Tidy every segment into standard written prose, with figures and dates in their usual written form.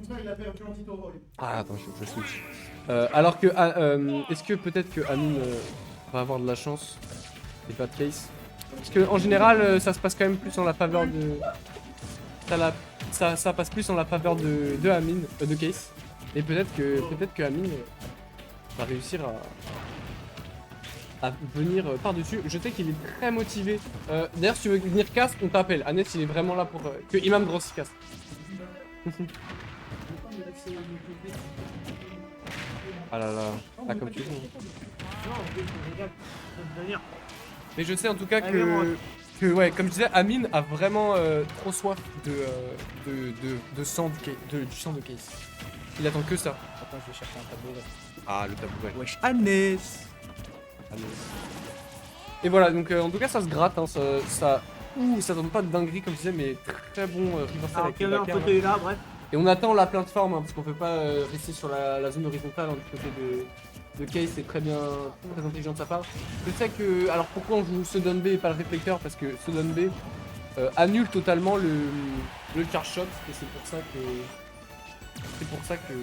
ça, il a perdu anti-toro. Ah, attends, je switch. Alors que, est-ce que peut-être que Amine va avoir de la chance et pas de case? Parce que en général, ça se passe quand même plus en la faveur de. Ça passe plus en la faveur de Amine, de case. Et peut-être que Amine va réussir à venir par-dessus. Je sais qu'il est très motivé. D'ailleurs, si tu veux venir cast, on t'appelle. Agnès, il est vraiment là pour que Imam Grossi cast. Ah là là, ah, comme tu veux. Mais je sais en tout cas que ouais, comme je disais, Amine a vraiment trop soif de sang du sang de case. Il attend que ça. Attends, je vais chercher un tableau. Ah, le tabouret. Wesh, Agnès. Et voilà, donc en tout cas, ça se gratte. Hein, ça donne pas de dinguerie comme je disais, mais très bon reversal avec les backers, là. côté là, bref. Et on attend la plateforme, hein, parce qu'on peut pas rester sur la zone horizontale, hein, du côté de Case, c'est très bien, très intelligent de sa part. Je sais que, alors pourquoi on joue Sudden B et pas le réflecteur? Parce que Sudden B annule totalement le charge shot, et c'est pour ça que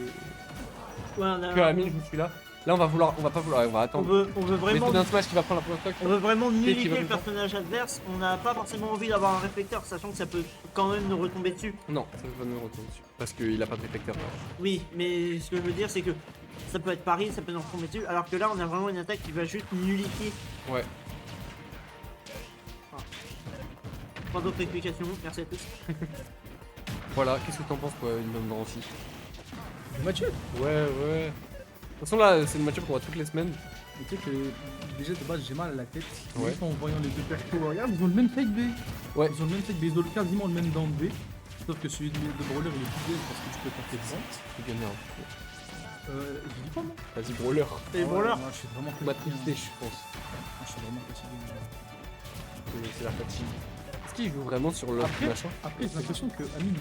Amine joue celui-là. Là on va pas vouloir, on va attendre. On veut vraiment. Mais un smash qui va prendre la première stock. On veut vraiment qui niquer va le le faire. personnage adverse, on n'a pas forcément envie d'avoir un réflecteur, sachant que ça peut quand même nous retomber dessus. Non, ça va nous retourner dessus. Parce qu'il a pas de réflecteur. Oui, mais ce que je veux dire, c'est que ça peut être pari, ça peut nous retomber dessus, alors que là, on a vraiment une attaque qui va juste nullifier. Ouais. Pas d'autres explications, merci à tous. Voilà, qu'est-ce que t'en penses toi, une dans aussi? Mathieu. Ouais. De toute façon là, c'est le match-up qu'on voit toutes les semaines. Mais tu sais que déjà de base j'ai mal à la tête. Ouais. Juste en voyant les deux persos, regarde, ils ont le même fake B. Ouais. Ils ont le même fake B, ils ont quasiment le même down B. Sauf que celui de Brawler il est plus bien parce que tu peux tenter devant. C'est gagné. Je dis pas moi. Vas-y, brawler. Et Brawler. Moi je suis vraiment Matrixé, je pense. Moi je suis vraiment fatigué. C'est la fatigue. Est-ce qu'il joue vraiment sur le machin? Après j'ai l'impression que Amine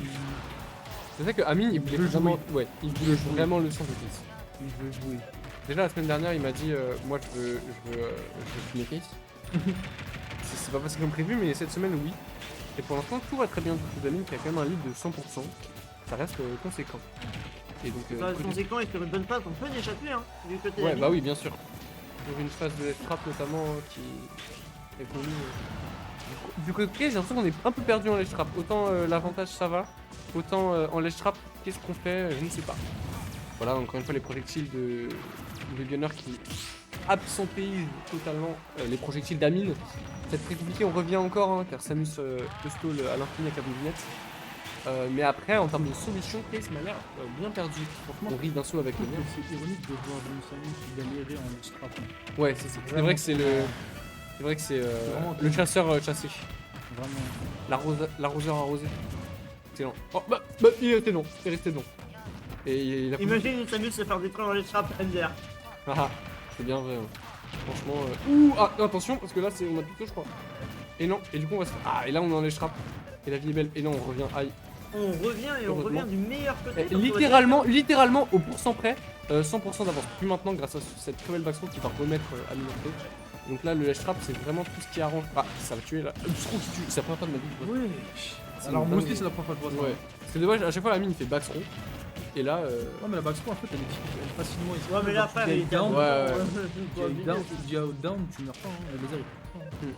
C'est vrai que Amine il voulait veut vraiment. jouer. Ouais, il voulait vraiment le sens de case. il veut jouer. Déjà la semaine dernière il m'a dit moi je veux fumer case. C'est pas passé comme prévu mais cette semaine oui. Et pour l'instant tout va très bien du coup d'Amine qui a quand même un lead de 100%. Ça reste conséquent. Et donc Bah, conséquent, et sur une bonne passe, on peut l'échapper, hein, du côté ouais d'Amine. bah oui bien sûr. Pour une phase de trap notamment qui est connue. Du côté j'ai l'impression qu'on est un peu perdu en ledge trap. Autant l'avantage ça va, autant en ledge trap qu'est-ce qu'on fait, je ne sais pas. Voilà encore une fois les projectiles de Gunner qui absentéisent totalement les projectiles d'Amine. C'est très compliqué, on revient encore hein, car Samus peut stall à l'infini avec la bombinette. Mais après en termes de solution, Case m'a l'air bien perdu. Franchement on rit d'un saut avec le nerf. C'est ironique de voir une Samus galérer en strap. Ouais c'est vrai que c'est le. C'est vrai que c'est le chasseur chassé. Vraiment. L'arroseur arrosé. Excellent. Oh bah il est resté non. Il est resté non. Et il a Imagine une Samus se faire détruire dans les trappes MDR. Ah, c'est bien vrai. Hein. Franchement. Ouh ah, attention parce que là c'est on a plutôt je crois. Et non, et du coup on va se. Ah et là on est en les trappes. Et la vie est belle. Et non on revient. Aïe. On revient et on revient du meilleur côté. Littéralement au pourcent près, 100% d'avance. Puis maintenant grâce à cette très belle backthrow qui va remettre à l'unité. Donc là le ledge trap c'est vraiment tout ce qui arrange. Ah ça va tuer là. Je trouve qu'il tue, ça prend pas de ma vie. Ouais. Alors moi aussi c'est la première fois que je vois ça. Ouais. C'est dommage, à chaque fois la mine il fait backthrow. Et là Non mais la backthrow en fait elle est difficile, elle est facilement ici. Ouais mais là frère il est down. down. Tu meurs pas, hein. Les airs.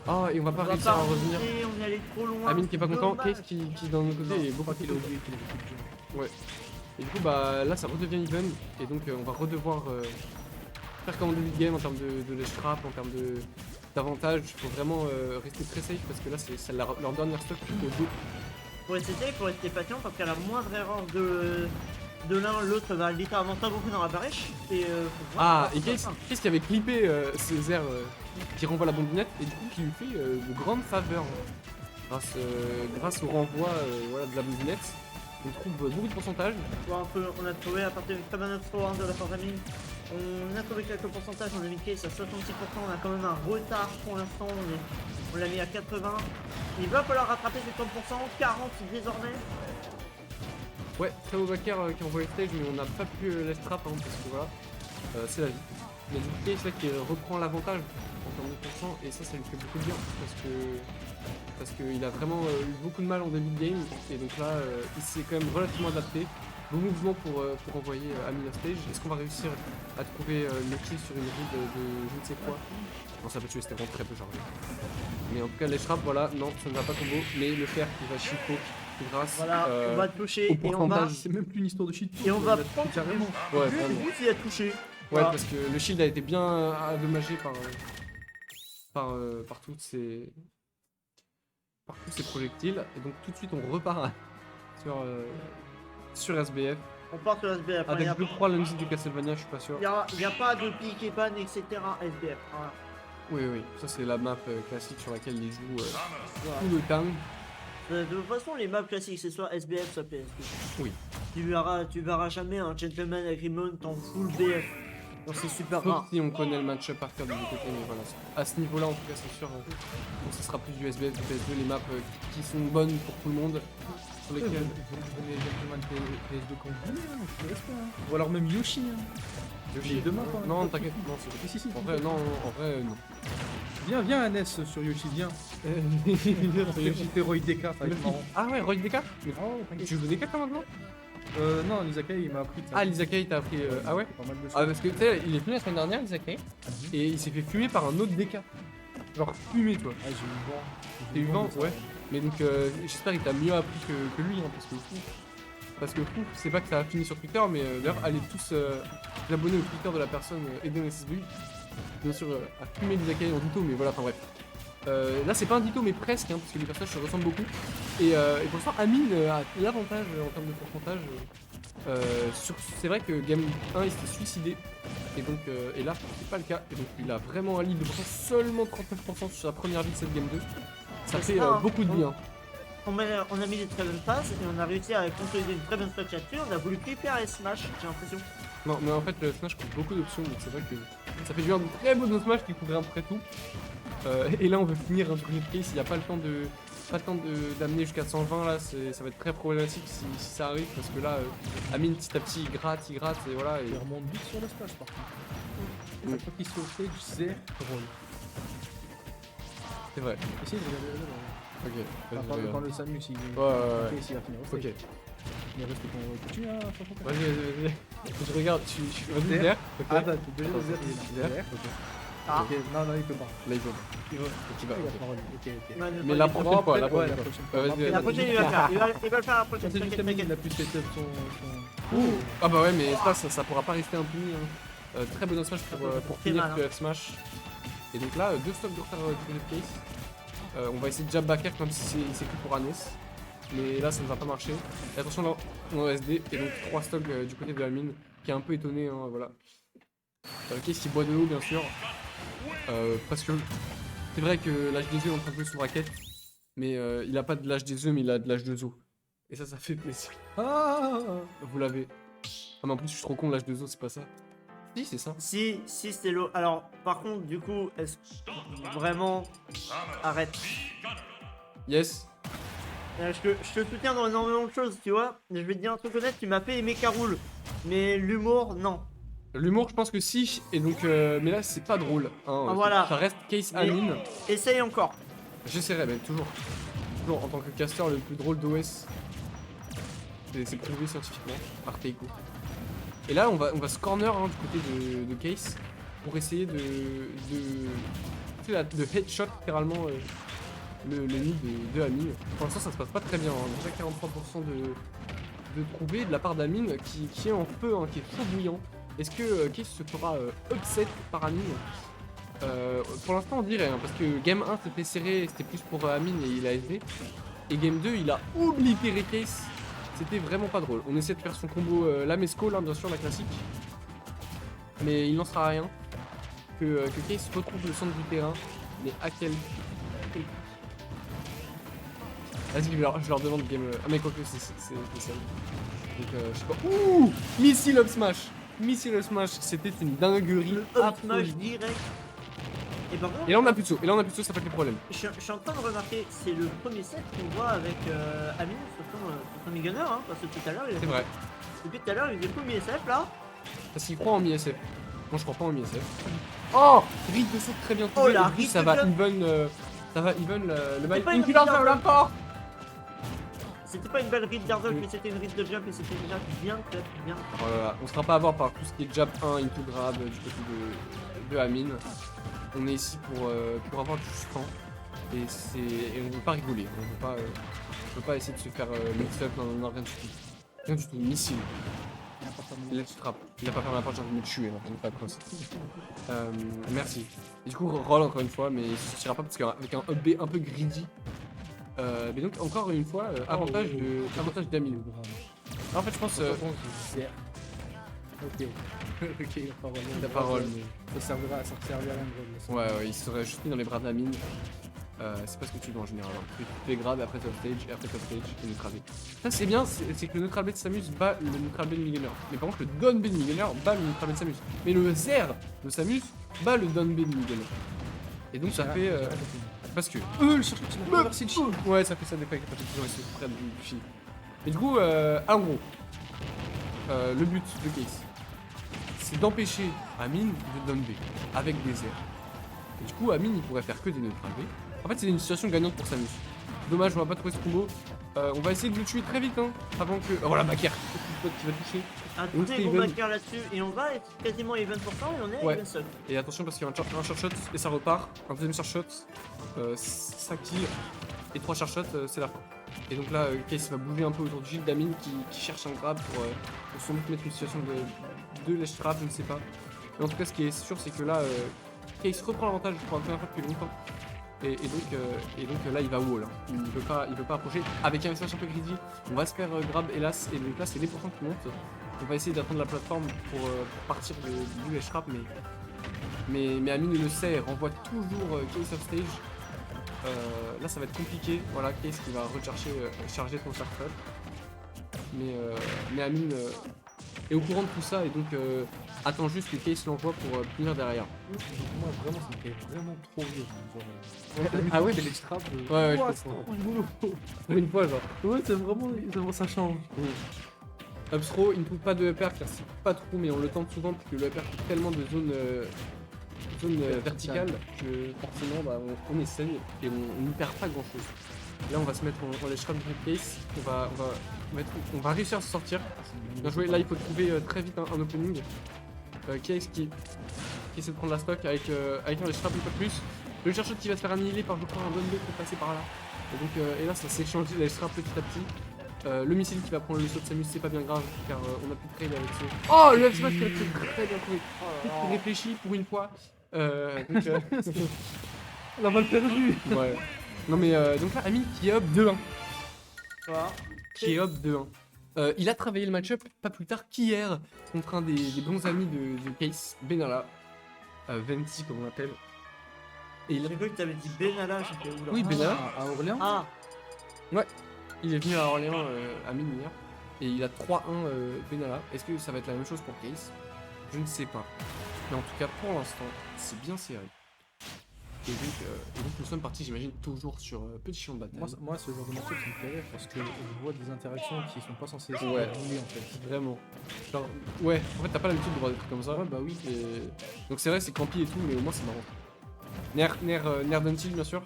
ah et on va pas réussir à revenir. On est allé trop loin. Amine qui est pas content, Dommage. Case qui dans le côté est beaucoup qu'il a oublié qu'il avait plus de jeu. Ouais. Et du coup bah là ça redevient even et donc on va redevoir faire comme en début de game en termes de ledge trap, en termes d'avantage. Il faut vraiment rester très safe parce que là c'est leur dernière stock au dos. Faut rester patient parce qu'à la moindre erreur de l'un, l'autre va littéralement t'avancer dans la barèche. Et Ah et Case qui avait clippé ses airs qui renvoie la bombinette et du coup qui lui fait de grandes faveurs grâce au renvoi voilà, de la bombinette. On trouve beaucoup de pourcentage. On a trouvé à partir d'une très bonne throw de la part d'Amine. On a trouvé quelques pourcentages, on a mis Case à 66%, on a quand même un retard pour l'instant, on l'a mis à 80. Il va falloir rattraper ces 30%, 40 désormais. Ouais, très beau backer qui envoie le stage mais on n'a pas pu ledge trap hein, parce que voilà, c'est la vie. Mais du coup Case là qui reprend l'avantage en termes de pourcent et ça lui fait beaucoup de bien parce qu'il a vraiment eu beaucoup de mal en début de game et donc là il s'est quand même relativement adapté. Bon mouvement pour envoyer Amine à stage. Est-ce qu'on va réussir à trouver le kill sur une ride de je ne sais quoi? Non, ça peut tuer, c'était vraiment très peu chargé. Mais en tout cas, les frappes, voilà, non, ça ne va pas combo. Mais le fer qui va chico grâce Voilà, on va toucher au et on va. pourcentage. C'est même plus une histoire de shit. Et on va prendre carrément. Ouais, Vu vraiment. le il a touché. Ouais, Voilà. parce que le shield a été bien endommagé par tous ces projectiles. Et donc tout de suite, on repart sur SBF. On part sur SBF. hein, Avec, je crois, la musique du Castlevania, je suis pas sûr. Il n'y a pas de pique et ban, etc. SBF. Voilà. Oui, oui, ça c'est la map classique sur laquelle ils jouent Voilà. tout le temps. De toute façon, les maps classiques, c'est soit SBF, soit PSP. Oui. Tu verras jamais un Gentleman Agreement en full BF. Donc c'est super Sauf rare. si on connaît le match-up par cœur du côté, mais voilà. À ce niveau-là, en tout cas, c'est sûr. Donc ce sera plus du SBF, du PS2, les maps qui sont bonnes pour tout le monde. Sur lesquelles. Les gentlemen PS2 quand vous voulez, hein, je te laisse pas. Hein. Ou alors même Yoshi. Hein. Les deux maps. Hein. Non, t'inquiète, non, c'est Si. En vrai, non, non. Viens, Anes sur Yoshi, viens. Yoshi Roy DK, ça va être marrant. Ah ouais, Roy DK. Oh, Tu joues DK toi maintenant? Non, Lisakai il m'a appris. Ah, Lisakai t'a appris. Ah ouais? Pas mal de choses. Ah, parce que tu sais, il est venu la semaine dernière, Lisakai, et il s'est fait fumer par un autre DK. Genre fumé, toi. Ah, j'ai eu vent. T'as eu vent, ouais. Mais donc, j'espère qu'il t'a mieux appris que lui, hein, parce que fou, c'est pas que ça a fini sur Twitter, mais d'ailleurs, allez tous vous abonner au Twitter de la personne Eden SSB. Bien sûr, à fumer Lisakai en ditto, mais voilà, enfin bref. Là, c'est pas un ditto, mais presque, hein, parce que les personnages se ressemblent beaucoup. Et pour l'instant, Amine a l'avantage en termes de pourcentage. C'est vrai que Game 1 il s'était suicidé, et donc et là c'est pas le cas, et donc il a vraiment un lead de pourcent, seulement 39% sur la première vie de cette Game 2. Ça C'est fait ça, hein. beaucoup de bien. On a mis des très bonnes phases et on a réussi à consolider une très bonne stretch là-dessus. On a voulu clipper et smash, j'ai l'impression. Non, mais en fait, le Smash couvre beaucoup d'options, donc c'est vrai que ça fait du bien de très beau Smash qui couvrait à peu près tout. Et là, on veut finir un premier case, il n'y a pas le temps d'amener jusqu'à 120 là, ça va être très problématique si ça arrive, parce que là, Amine petit à petit il gratte, et voilà. Et... Il remonte vite sur le splash par contre. Chaque fois qu'il se fait du zère roll. C'est vrai. Essaye de regarder là. Ok. Enfin, quand le Samus il Ouais. il va finir au stage. Ok. Il reste qu'on continue à faire son Vas-y. Je regarde, vas-y, derrière. Ok. Ah, t'as déjà Attends, zère c'est derrière. Ok. Ah, Ok, non, il peut pas. Là, il va. Il va. Il va, Il a ok. parole. Ok. Mais la prochaine fois, la Ouais, prochaine la fois. prochaine Ouais, vas-y, la prochaine, il va le faire. Il va le faire la prochaine. C'est T'inquiète, justement il t'inquiète. a pu setup son. Ah bah ouais, mais ça pourra pas rester impuni. Hein. Très bon Smash pour Très finir mal, hein. que F Smash. Et donc là, 2 stocks de retard du côté de Case. On va essayer de jab back air même si c'est que pour Anes. Mais là, ça ne va pas marcher. Et attention là, on a SD. Et donc 3 stocks du côté de Amine, qui est un peu étonné. Hein, voilà. Case qui boit de l'eau, bien sûr. Parce que c'est vrai que l'H2O est en train de jouer sous raquette. Mais il a pas de l'H2O, mais il a de l'H2O. Et ça fait plaisir. Ah. Vous l'avez. Ah, mais en plus, je suis trop con, l'H2O, c'est pas ça. Si, c'est ça. Si c'était l'eau. Alors, par contre, du coup, est-ce que vraiment. Arrête. Yes. Je te soutiens dans énormément de choses, tu vois. Je vais te dire un truc honnête, tu m'as fait aimer Caroul. Mais l'humour, non. L'humour, je pense que si. Et donc, mais là, c'est pas drôle. Hein, Ah, voilà. Ça reste Case Mais- Amine. Essaye encore. J'essaierai, mais toujours. Toujours en tant que caster le plus drôle d'OS. C'est prouvé scientifiquement par Teiko. Et là, on va se corner hein, du côté de Case pour essayer de headshot littéralement le nid de Amine. Pour l'instant, ça se passe pas très bien. Hein. Déjà 43% de trouver de la part d'Amine qui est en feu, hein, qui est chaud bouillant. Est-ce que Case se fera upset par Amine? Pour l'instant, on dirait, hein, parce que Game 1 c'était serré, c'était plus pour Amine et il a SD. Et Game 2, il a oblitéré Case. C'était vraiment pas drôle. On essaie de faire son combo Lamesco, là, bien sûr, la classique. Mais il n'en sera rien. Que Case retrouve le centre du terrain. Mais à quel prix? Vas-y, je leur demande game. Ah, mais quoique, c'est ça. Donc, je sais pas. Ouh! Missile Up Smash! Missile Up Smash, c'était une dinguerie. Up absolue. smash direct. Et par contre, Et là, on a plus de saut. Ça fait des problèmes. je suis en train de remarquer, c'est le premier set qu'on voit avec Amine sur son Mi-Gunner, hein, parce que tout à l'heure, C'est vrai. depuis tout à l'heure, il faisait full Mi-SF là. Parce qu'il croit en MISF. Moi, je crois pas en MISF. Oh! Read de set très bien trouvé. Oh, la Et puis, read ça de va set. even. Ça va even le C'est bail. pas Une une killer read de la porte! C'était pas une belle read d'Arzok, mais c'était une read de jump et c'était déjà bien fait, bien. Voilà, on se fera pas avoir par tout ce qui est jab 1 into grab du côté de Amine. On est ici pour avoir du temps et on veut pas rigoler, on veut pas essayer de se faire mix-up, non, rien du tout. Rien du tout, missile. Il a pas fermé la porte, j'ai envie de me tuer, on est pas cross. Merci. Et du coup, roll encore une fois, mais il suffira pas parce qu'avec un up B un peu greedy. Mais donc, encore une fois, avantage d'Amine. En fait, je pense. Ok. Ok, La parole. Ça servira à rien de Ouais, il serait juste mis dans les bras d'Amine. C'est pas ce que tu veux en général. Tu fais grab, après top stage, et après top stage, et neutral B. Ça c'est bien, c'est que le neutral B de Samus bat le neutral B de Millionaire. Mais par contre, le down B de Millionaire bat le neutral B de Samus. Mais le Zer de Samus bat le down B de Millionaire. Et donc ça fait. Parce que. Le chercheur qui m'a traversé le chien. Ouais, ça fait ça des fois avec la petite ils se prennent du fil. Et du coup, en gros, le but de Case, c'est d'empêcher Amine de down B avec des airs. Et du coup, Amine il pourrait faire que des neutral B. En fait, c'est une situation gagnante pour Samus. Dommage, on va pas trouver ce combo. On va essayer de le tuer très vite, hein, avant que. Oh, voilà, Baker qui va toucher. Un Donc, très c'est gros even. backer là-dessus et on va être quasiment even pour ça et on est Ouais. even seul. Et attention parce qu'il y a un short shot et ça repart. Un deuxième short shot, ça kill. Et 3 short shots, c'est la fin. Et donc là, Case va bouger un peu autour du shield d'Amine qui cherche un grab pour sans doute mettre une situation de ledge trap, je ne sais pas. Mais en tout cas, ce qui est sûr, c'est que là, Case reprend l'avantage pour la première fois depuis longtemps. Et donc là, il va wall. Hein. Il veut pas approcher. Avec un message un peu greedy, on va se faire grab, hélas. Et donc là, c'est les pourcents qui montent. On va essayer d'attendre la plateforme pour partir du ledge trap, mais Amine le sait, elle renvoie toujours Case off stage. Là ça va être compliqué, voilà Case qui va recharger charger son start mais Amine est au courant de tout ça et donc attend juste que Case l'envoie pour punir derrière. Moi vraiment ça me fait vraiment trop rire. Ah ouais? C'est les traps. Ouais, je Ouah, comprends. c'est trop rigolo. Pour une fois genre. Ouais, c'est vraiment ça change. Up throw, il ne trouve pas de upper car c'est pas trop mais on le tente souvent parce que le upper fait tellement de zones verticales que forcément bah, on essaye et on ne perd pas grand chose. Là on va se mettre en ledge trap de Case, on va réussir à se sortir. Bien joué, là il faut trouver très vite un opening. Case qui essaie de prendre la stock avec un ledge trap une fois de plus. Le chercheur qui va se faire annihiler par je crois un bon B pour passer par là. Et donc et là ça s'échange les ledge trap petit à petit. Le missile qui va prendre le saut de Samus, c'est pas bien grave car on a pu trade avec ce. Oh le F-smash qui a été très bien trouvé. Tout réfléchi pour une fois. La balle perdue. Ouais. Non mais donc là Amine qui est up 2-1. Voilà. Qui est up 2-1. Il a travaillé le match-up pas plus tard qu'hier contre un des bons amis de Case, Benalla. Venti comme on l'appelle. Et il a... J'ai cru que t'avais dit Benalla, j'étais où là? Oui, Benalla. À Orléans. Ah, Il est venu à Orléans à Amine hier. Et il a 3-1 Benalla. Est-ce que ça va être la même chose pour Case? Je ne sais pas. Mais en tout cas pour l'instant, c'est bien serré. Et donc nous sommes partis, j'imagine, toujours sur petit champ de bataille. Moi, ce genre de match-up, ça me fait rire parce que je vois des interactions qui sont pas censées se Ouais. dérouler en fait. Vraiment. Genre, ouais, en fait, t'as pas l'habitude de voir des trucs comme ça. Ouais, bah oui. Et... Donc c'est vrai, c'est campy et tout, mais au moins c'est marrant. Nerf d'Until, bien sûr.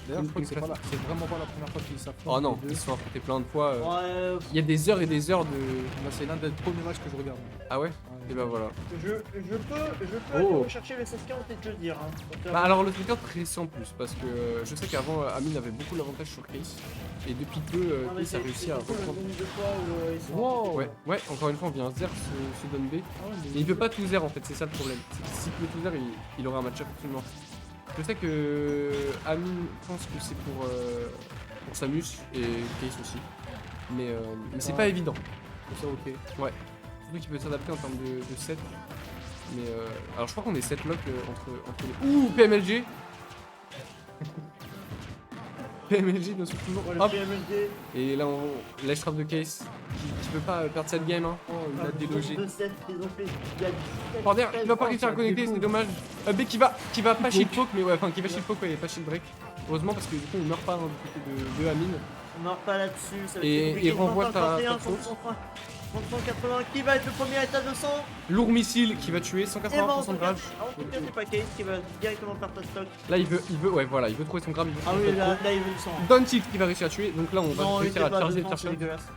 D'ailleurs, je crois que Une c'est vraiment pas la première fois qu'ils s'affrontent. Oh non, les ils deux. se sont affrontés plein de fois. ouais, Il y a des heures et des heures de... Moi, c'est l'un des premiers matchs que je regarde. Ah ouais? Ouais. Et bah voilà. je peux Oh. aller rechercher le 740 et te le dire. Hein. Donc, Bah alors le truc très en plus, parce que je sais qu'avant Amine avait beaucoup l'avantage sur Case. Et depuis peu, non, mais Case a c'est- réussi c'est à surtout le reprendre. nombre de fois où ils sont Wow. Ouais, encore une fois, on vient Zer se donne B. Ah ouais, Mais il peut pas tout Zer en fait, c'est ça le problème. C'est que s'il peut tout Zer, il aura un match-up absolument. Je sais que Amine pense que c'est pour Samus et Case aussi. Mais c'est pas évident. c'est ça, ok. Surtout qu'il peut s'adapter en termes de set. Mais alors je crois qu'on est 7 lock entre les. Ouh, PMLG PMLG bien sûr toujours. le Hop. PMLD. Et là on lèche trap de Case qui peut pas perdre cette game hein. Oh, il a délogé. De 7, ils ont fait. Il y a 17, Par derrière, il va pas 13, réussir à ça connecter, défaut. c'est dommage. B qui va pas shield poke, mais ouais, enfin qui va shield poke, ouais, il va pas shield break. Heureusement parce que du coup on meurt pas hein, du côté de Amine. On meurt pas là-dessus. Ça va Et être compliqué. renvoie ta 151 sauce. contre 103. 180 qui va être le premier à être à 200. Lourd missile qui va tuer, Et ben, 180% de rage. en tout cas, c'est pas Case qui va directement perdre sa stock. Là, il veut, ouais, voilà, il veut trouver son grab. Il veut Ah trouver oui, son là, trop. là il veut le sang. Don't tilt qui va réussir à tuer. Donc là, on va Non, il réussir était à pas à charger le 200, c'est charge. dégueulasse.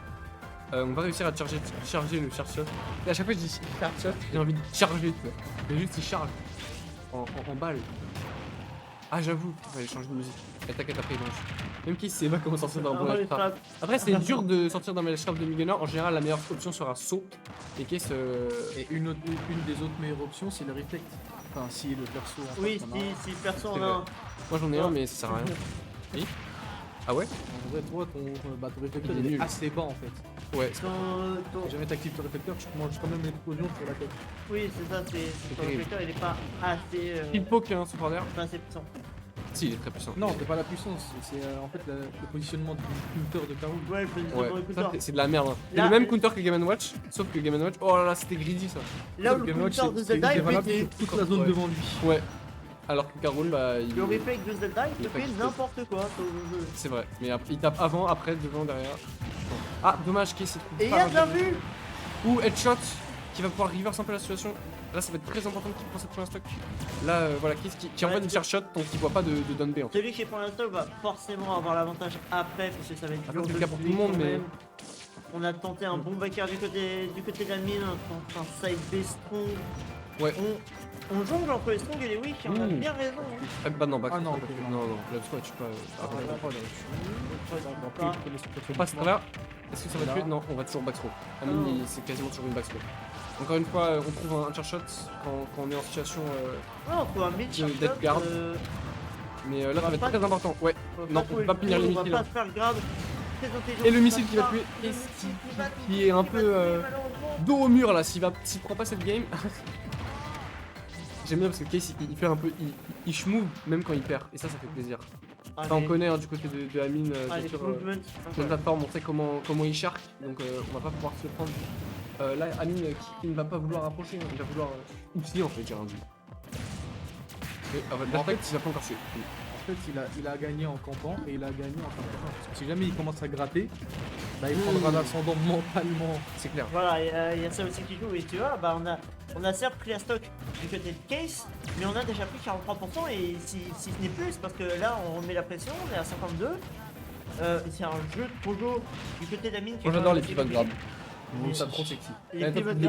On va réussir à charger le charge shot. Et à chaque fois, je dis charge shot, j'ai envie de charger, tu vois. Mais juste, il charge. En balle. Ah, j'avoue, il fallait changer de musique. Et t'inquiète, après, il mange. Même qui sait pas comment sortir d'un Ah, bon les trap. frappes. Après, c'est dur de sortir d'un trap de Miguel. En général, la meilleure option sera saut. Et qu'est-ce. Et une des autres meilleures options, c'est le reflect. Enfin, si le perso. en Oui, fait, en a un. si perso en C'est a un. Moi, j'en ai un, mais ça sert à rien. Oui. Ah ouais? En vrai, toi, ton réflecteur, Il est il est nul. assez bas en fait. Ouais. Si jamais t'actives ton réflecteur, tu manges quand même l'explosion sur la tête. Oui, c'est ça, c'est son terrible. réflecteur, il est pas assez. Il poke, hein, ce corner. Pas assez puissant. Si, il est très puissant. Non, c'est pas la puissance, c'est en fait le positionnement du counter de Karou. Ouais, le positionnement Ouais, du ça, counter. c'est de la merde. Hein. C'est Là, le même counter que Game & Watch, sauf que Game & Watch, oh là là, c'était greedy ça. Là où le Game Watch, counter de c'est Zelda est valable pété. sur toute la zone Ouais. devant lui. Ouais. Alors que Carole, bah, il. Le reflect de Zelda, il Il te est pas fait kiffé. n'importe quoi sur le jeu. C'est vrai, mais après, il tape avant, après, devant, derrière. Ah, dommage qu'il s'est Et il y a bien vu. Ou headshot qui va pouvoir reverse un peu la situation. Là, ça va être très important qu'il prenne cette première stock. Là, voilà, qui envoie Ouais, une charge shot, donc il voit pas de down B en fait. Celui qui prend la stock va forcément avoir l'avantage après, parce que ça va être Après, dur c'est de le cas pour le tout le monde, quand mais- même. On a tenté un bon backer du côté de la mine, un side B strong. Ouais. On jongle entre les strong et les weak, on a Mmh. bien raison. Hein. Ah, bah non, back. Ah non, non, ok, non, non, là, tu tue pas. Ah, ouais, Après, il connaît son On passe positionnement. travers. Est-ce que ça va Là. tuer? Non, on va toujours back throw. Amine, Non. c'est quasiment toujours une back throw. Encore une fois, on trouve un charge shot quand on est en situation. Ouais, on trouve un mid De- shot, d'être garde. Mais là, ça va être très important. Ouais. Non, on peut pas punir les On va missiles, pas hein. se faire grab. Très intelligent, Et le on missile va qui va pas- tuer. le Et missile qui va qui tuer, est un qui peu, va tuer, malheureusement. dos au mur là, s'il prend pas cette game. J'aime bien parce que Case il fait un peu. Il schmove même quand il perd. Et ça fait plaisir. Ah, Enfin, on les- connaît hein, du côté de Amine, ah, bien les sûr. movements, Sur la incroyable. plateforme, on sait comment il shark. Donc on va pas pouvoir se le prendre. Là, Amine qui ne va pas vouloir approcher. Hein, il va vouloir. Ou si, en fait, j'ai rien dit. Mais en fait, il va pas encore tuer. En fait, il a gagné en campant et il a gagné en campant. Parce que si jamais il commence à gratter, bah, il prendra l'ascendant mentalement. C'est clair. Voilà, il y a ça aussi qui joue. Et tu vois, bah, on a certes pris la stock du côté de Case, mais on a déjà pris 43%. Et si ce n'est plus, c'est parce que là, on met la pression, on est à 52. C'est un jeu de pogo du côté d'Amine. qui Moi est j'adore quand les même pivot assez grab. Moi Ça aussi. trop sexy. Et Là, pivot t'as-